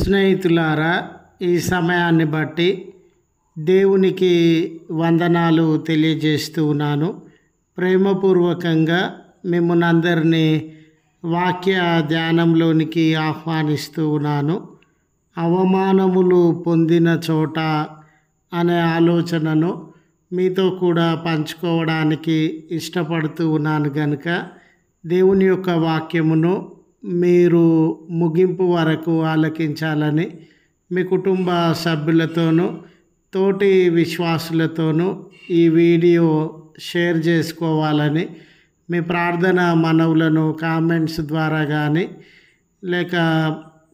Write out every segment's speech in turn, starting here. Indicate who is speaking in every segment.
Speaker 1: స్నేహితులారా, ఈ సమయాన్ని బట్టి దేవునికి వందనాలు తెలియజేస్తూ ఉన్నాను. ప్రేమపూర్వకంగా మిమ్మల్ని అందరినీ వాక్య ధ్యానంలోనికి ఆహ్వానిస్తూ ఉన్నాను. అవమానములు పొందిన చోట అనే ఆలోచనను మీతో కూడా పంచుకోవడానికి ఇష్టపడుతూ ఉన్నాను కనుక దేవుని యొక్క వాక్యమును మీరు ముగింపు వరకు ఆలకించాలని మీ కుటుంబ సభ్యులతోనూ తోటి విశ్వాసులతోనూ ఈ వీడియో షేర్ చేసుకోవాలని మీ ప్రార్థన మనవులను కామెంట్స్ ద్వారా కానీ లేక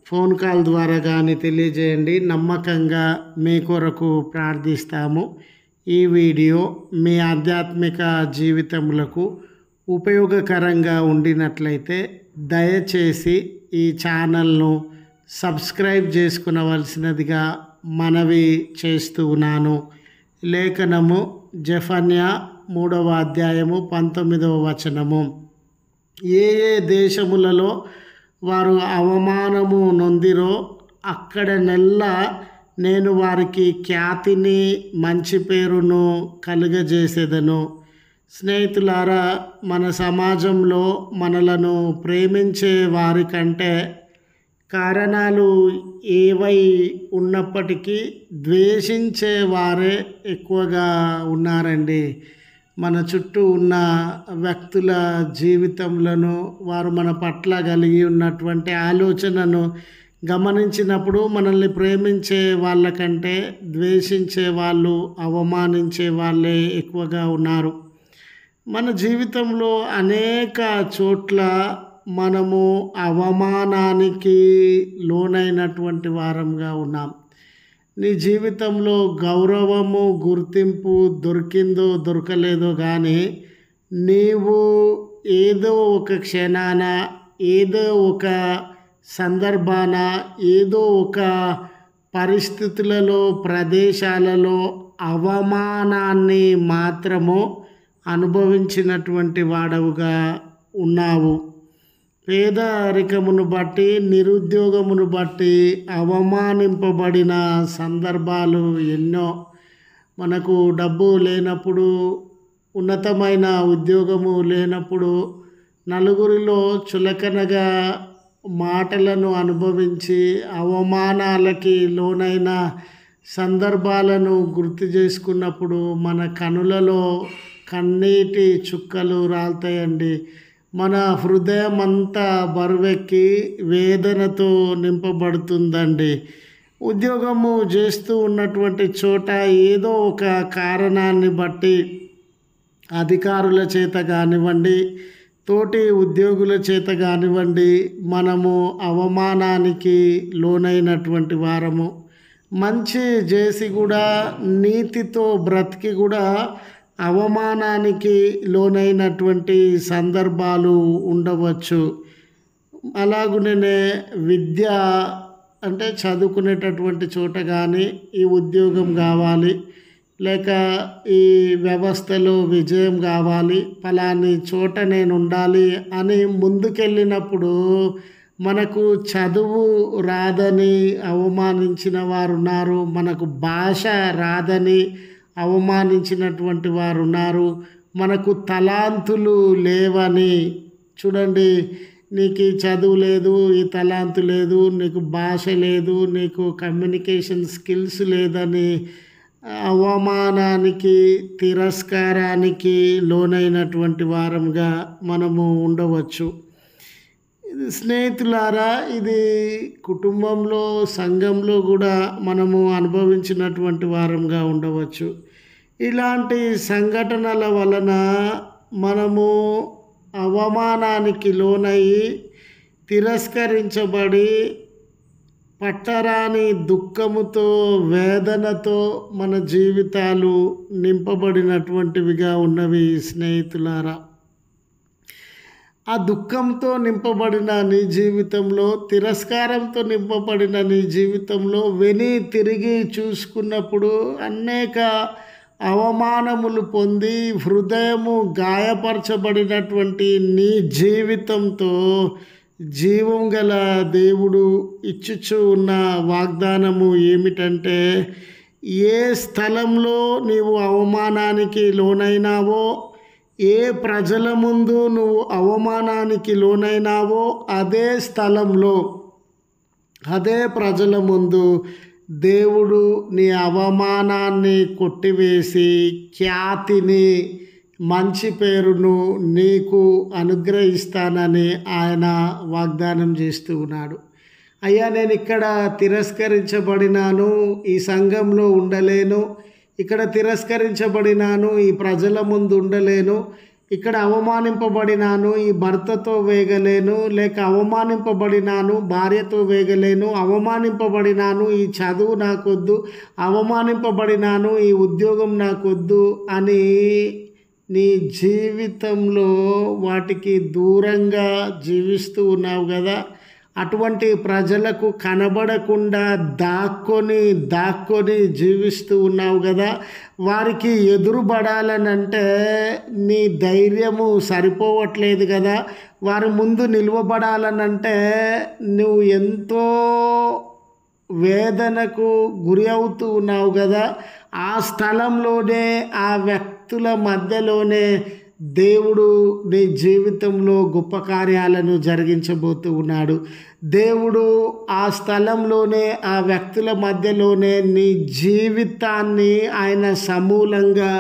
Speaker 1: ఫోన్ కాల్ ద్వారా కానీ తెలియజేయండి. నమ్మకంగా మీ కొరకు ప్రార్థిస్తాము. ఈ వీడియో మీ ఆధ్యాత్మిక జీవితములకు ఉపయోగకరంగా ఉండినట్లయితే దయచేసి ఈ ఛానల్ను సబ్స్క్రైబ్ చేసుకునవలసినదిగా మనవి చేస్తూ ఉన్నాను. లేఖనము జెఫన్యా 3వ అధ్యాయము 19వ వచనము. ఏ దేశములలో వారు అవమానము నొందిరో అక్కడ నేను వారికి ఖ్యాతిని మంచి పేరును కలుగజేసేదను. స్నేహితులారా, మన సమాజంలో మనలను ప్రేమించే వారికంటే కారణాలు ఏవై ఉన్నప్పటికీ ద్వేషించే వారే ఎక్కువగా ఉన్నారండి. మన చుట్టూ ఉన్న వ్యక్తుల జీవితంలో వారు మన పట్ల కలిగి ఉన్నటువంటి ఆలోచనను గమనించినప్పుడు మనల్ని ప్రేమించే వాళ్ళకంటే ద్వేషించే వాళ్ళు, అవమానించే వాళ్ళే ఎక్కువగా ఉన్నారు. మన జీవితంలో అనేక చోట్ల మనము అవమానానికి లోనైనటువంటి వారంగా ఉన్నాం. నీ జీవితంలో గౌరవము, గుర్తింపు దొరికిందో దొరకలేదో కానీ నీవు ఏదో ఒక క్షణాన, ఏదో ఒక సందర్భాన, ఏదో ఒక పరిస్థితులలో, ప్రదేశాలలో అవమానాన్ని మాత్రము అనుభవించినటువంటి వాడవుగా ఉన్నావు. పేదరికమును బట్టి, నిరుద్యోగమును బట్టి అవమానింపబడిన సందర్భాలు ఎన్నో. మనకు డబ్బు లేనప్పుడు, ఉన్నతమైన ఉద్యోగము లేనప్పుడు నలుగురిలో చులకనగా మాటలను అనుభవించి అవమానాలకి లోనైన సందర్భాలను గుర్తు చేసుకున్నప్పుడు మన కనులలో కన్నీటి చుక్కలు రాలుతాయండి. మన హృదయం అంతా బరువెక్కి వేదనతో నింపబడుతుందండి. ఉద్యోగము చేస్తూ ఉన్నటువంటి చోట ఏదో ఒక కారణాన్ని బట్టి అధికారుల చేత కానివ్వండి, తోటి ఉద్యోగుల చేత కానివ్వండి, మనము అవమానానికి లోనైనటువంటి వారము. మంచి చేసి కూడా, నీతితో బ్రతికి కూడా అవమానానికి లోనైనటువంటి సందర్భాలు ఉండవచ్చు. అలాగునే విద్య అంటే చదువుకునేటటువంటి చోట కానీ ఈ ఉద్యోగం కావాలి, లేక ఈ వ్యవస్థలో విజయం కావాలి, ఫలాని చోట నేను ఉండాలి అని ముందుకెళ్ళినప్పుడు మనకు చదువు రాదని అవమానించిన వారు ఉన్నారు. మనకు భాష రాదని అవమానించినటువంటి వారు ఉన్నారు. మనకు తలాంతులు లేవని, చూడండి, నీకు ఈ చదువు లేదు, ఈ తలాంతు లేదు, నీకు భాష లేదు, నీకు కమ్యూనికేషన్ స్కిల్స్ లేదని అవమానానికి, తిరస్కారానికి లోనైనటువంటి వారంగా మనము ఉండవచ్చు. స్నేహితులారా, ఇది కుటుంబంలో, సంఘంలో కూడా మనము అనుభవించినటువంటి వారంగా ఉండవచ్చు. ఇలాంటి సంఘటనల వలన మనము అవమానానికి లోనయ్యి తిరస్కరించబడి పట్టరాని దుఃఖముతో, వేదనతో మన జీవితాలు నింపబడినటువంటివిగా ఉన్నవి. స్నేహితులారా, ఆ దుఃఖంతో నింపబడిన నీ జీవితంలో, తిరస్కారంతో నింపబడిన నీ జీవితంలో తిరిగి చూసుకున్నప్పుడు అనేక అవమానములు పొంది హృదయము గాయపరచబడినటువంటి నీ జీవితంతో జీవం గల దేవుడు ఇచ్చుచూ ఉన్న వాగ్దానము ఏమిటంటే, ఏ స్థలంలో నీవు అవమానానికి లోనైనావో, ఏ ప్రజల ముందు నువ్వు అవమానానికి లోనైనావో, అదే స్థలంలో అదే ప్రజల ముందు దేవుడు నీ అవమానాన్ని కొట్టివేసి ఖ్యాతిని, మంచి పేరును నీకు అనుగ్రహిస్తానని ఆయన వాగ్దానం చేస్తూ ఉన్నాడు. అయ్యా, నేను ఇక్కడ తిరస్కరించబడినాను, ఈ సంఘంలో ఉండలేను, ఇక్కడ తిరస్కరించబడినాను, ఈ ప్రజల ముందు ఉండలేను, ఇక్కడ అవమానింపబడినాను, ఈ భర్తతో వేగలేను, లేక అవమానింపబడినాను, భార్యతో వేగలేను, అవమానింపబడినాను, ఈ చదువు నాకొద్దు, అవమానింపబడినాను, ఈ ఉద్యోగం నాకొద్దు అని నీ జీవితంలో వాటికి దూరంగా జీవిస్తూ ఉన్నావు కదా. అటువంటి ప్రజలకు కనబడకుండా దాక్కొని జీవిస్తూ ఉన్నావు కదా. వారికి ఎదురుపడాలనంటే నీ ధైర్యము సరిపోవట్లేదు కదా. వారి ముందు నిలవబడాలనంటే నువ్వు ఎంతో వేదనకు గురి అవుతూ ఉన్నావు కదా. ఆ స్థలంలోనే, ఆ వ్యక్తుల మధ్యలోనే దేవుడు నీ జీవితంలో గొప్ప కార్యాలను జరిగించబోతూ ఉన్నాడు. దేవుడు ఆ స్థలంలోనే, ఆ వ్యక్తుల మధ్యలోనే నీ జీవితాన్ని ఆయన సమూలంగా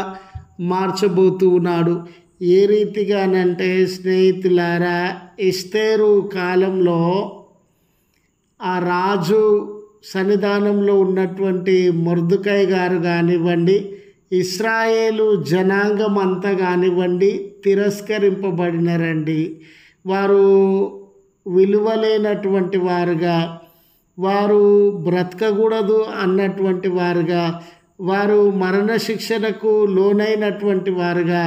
Speaker 1: మార్చబోతూ ఉన్నాడు. ఏ రీతిగానంటే స్నేహితులారా, ఎస్తేరు కాలంలో ఆ రాజు సన్నిధానంలో ఉన్నటువంటి మొర్దెకై గారు కానివ్వండి, ఇశ్రాయేలు జనాంగం అంతా కానివ్వండి, తిరస్కరింపబడినారండి. వారు విలువలేనటువంటి వారుగా, వారు బ్రతకకూడదు అన్నటువంటి వారుగా, వారు మరణశిక్షణకు లోనైనటువంటి వారుగా,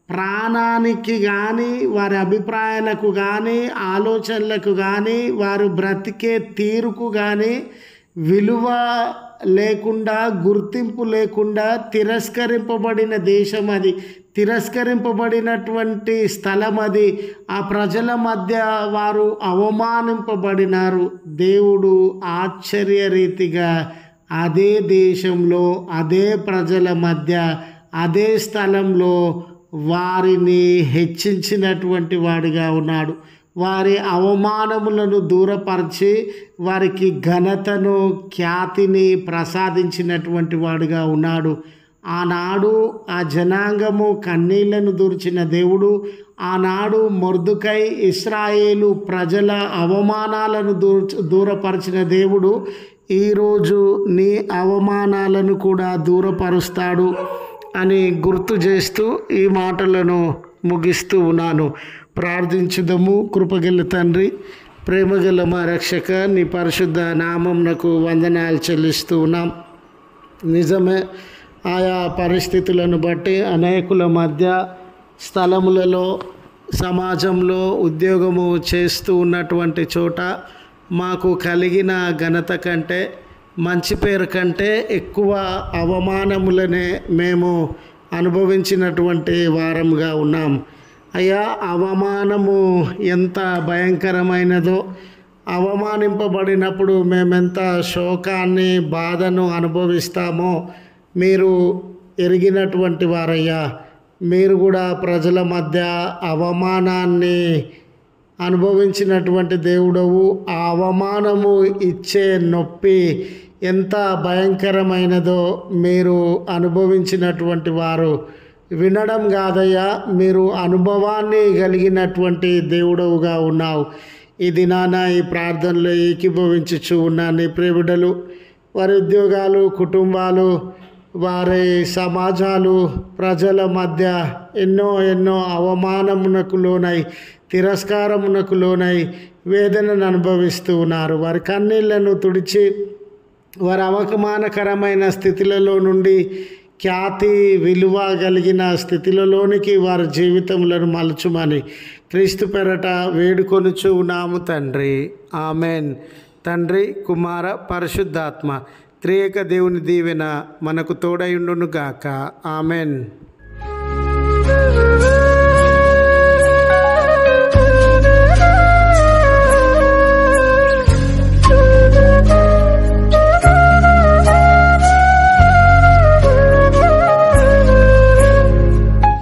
Speaker 1: ప్రాణానికి కానీ, వారి అభిప్రాయాలకు కానీ, ఆలోచనలకు కానీ, వారు బ్రతికే తీరుకు కానీ విలువ లేకుండా, గుర్తింపు లేకుండా తిరస్కరింపబడిన దేశం అది, తిరస్కరింపబడినటువంటి స్థలం అది. ఆ ప్రజల మధ్య వారు అవమానింపబడినారు. దేవుడు ఆశ్చర్యరీతిగా అదే దేశంలో, అదే ప్రజల మధ్య, అదే స్థలంలో వారిని హెచ్చించినటువంటి వాడిగా ఉన్నాడు. వారి అవమానములను దూరపరిచి వారికి ఘనతను, ఖ్యాతిని ప్రసాదించినటువంటి వాడుగా ఉన్నాడు. ఆనాడు ఆ జనాంగము కన్నీళ్లను దూర్చిన దేవుడు, ఆనాడు మొర్దెకై ఇశ్రాయేలు ప్రజల అవమానాలను దూరపరిచిన దేవుడు ఈరోజు నీ అవమానాలను కూడా దూరపరుస్తాడు అని గుర్తు చేస్తూ ఈ మాటలను ముగిస్తూ ఉన్నాను. ప్రార్థించుదము. కృపగల తండ్రి, ప్రేమగల మా రక్షక, నీ పరిశుద్ధ నామమునకు వందనాలు చెల్లిస్తూ ఉన్నాం. నిజమే, ఆయా పరిస్థితులను బట్టి అనేకుల మధ్య, స్థలములలో, సమాజంలో ఉద్యోగము చేస్తూ ఉన్నటువంటి చోట మాకు కలిగిన ఘనత కంటే, మంచి పేరు కంటే ఎక్కువ అవమానములనే మేము అనుభవించినటువంటి వారంగా ఉన్నాం. అయ్యా, అవమానము ఎంత భయంకరమైనదో, అవమానింపబడినప్పుడు మేమెంత శోకాన్ని, బాధను అనుభవిస్తామో మీరు ఎరిగినటువంటి వారయ్యా. మీరు కూడా ప్రజల మధ్య అవమానాన్ని అనుభవించినటువంటి దేవుడవు. ఆ అవమానము ఇచ్చే నొప్పి ఎంత భయంకరమైనదో మీరు అనుభవించినటువంటి వారు. వినడం కాదయ్యా, మీరు అనుభవాన్ని కలిగినటువంటి దేవుడవుగా ఉన్నావు. ఈ దినాన ఈ ప్రార్థనలో ఏకీభవించుచు ఉన్న నీ ప్రియబిడ్డలు, వారి ఉద్యోగాలు, కుటుంబాలు, వారి సమాజాలు, ప్రజల మధ్య ఎన్నో అవమానమునకు లోనై, తిరస్కారమునకు లోనై వేదనను అనుభవిస్తూ ఉన్నారు. వారి కన్నీళ్లను తుడిచి వారి అవమానకరమైన స్థితులలో నుండి ఖ్యాతి, విలువ కలిగిన స్థితిలోనికి వారి జీవితములను మలచుమని క్రీస్తు పేరట వేడుకొనుచు ఉన్నాము తండ్రి. ఆమెన్. తండ్రి, కుమార, పరిశుద్ధాత్మ త్రియేక దేవుని దీవెన మనకు తోడయుండును గాక. ఆమెన్.